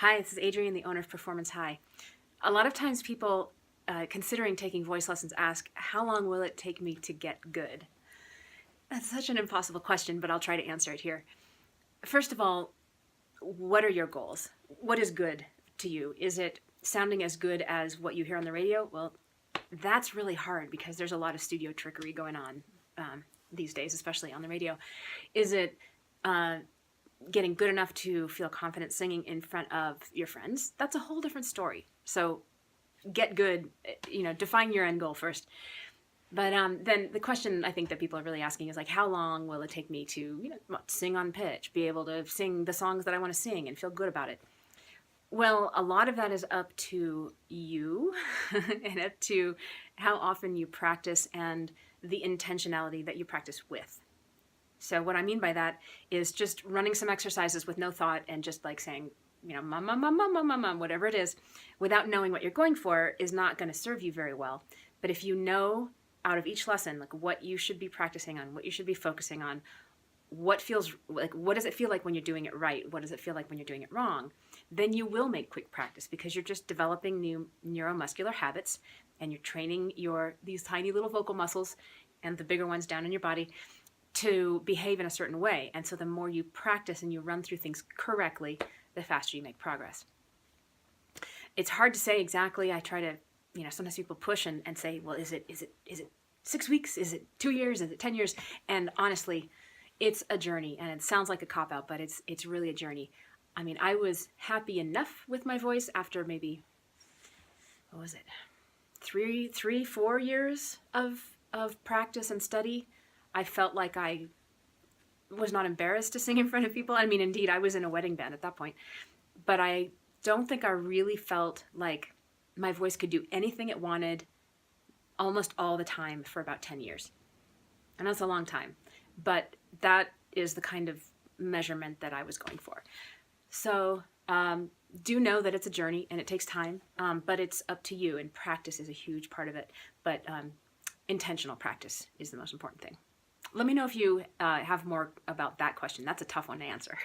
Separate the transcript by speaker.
Speaker 1: Hi, this is Adrienne, the owner of Performance High. A lot of times people considering taking voice lessons ask, how long will it take me to get good? That's such an impossible question, but I'll try to answer it here. First of all, what are your goals? What is good to you? Is it sounding as good as what you hear on the radio? Well, that's really hard because there's a lot of studio trickery going on these days, especially on the radio. Is it getting good enough to feel confident singing in front of your friends? That's a whole different story. So get good, define your end goal first. But then the question I think that people are really asking is like, how long will it take me to, sing on pitch, be able to sing the songs that I want to sing and feel good about it? Well, a lot of that is up to you and up to how often you practice and the intentionality that you practice with. So what I mean by that is just running some exercises with no thought and just like saying, mum, mum, mum, mum, mum, mum, mum, whatever it is, without knowing what you're going for is not going to serve you very well. But if you know out of each lesson, like what you should be practicing on, what you should be focusing on, what feels like, what does it feel like when you're doing it right? What does it feel like when you're doing it wrong? Then you will make quick practice because you're just developing new neuromuscular habits and you're training these tiny little vocal muscles and the bigger ones down in your body to behave in a certain way. And so the more you practice and you run through things correctly, the faster you make progress. It's hard to say exactly. I try to, sometimes people push and say, well, is it 6 weeks? Is it 2 years? Is it 10 years? And honestly, it's a journey, and it sounds like a cop-out, but it's really a journey. I mean, I was happy enough with my voice after maybe, what was it, 4 years of practice and study. I felt like I was not embarrassed to sing in front of people. I mean, indeed, I was in a wedding band at that point, but I don't think I really felt like my voice could do anything it wanted almost all the time for about 10 years. And that's a long time, but that is the kind of measurement that I was going for. So do know that it's a journey and it takes time, but it's up to you, and practice is a huge part of it. But intentional practice is the most important thing. Let me know if you have more about that question. That's a tough one to answer.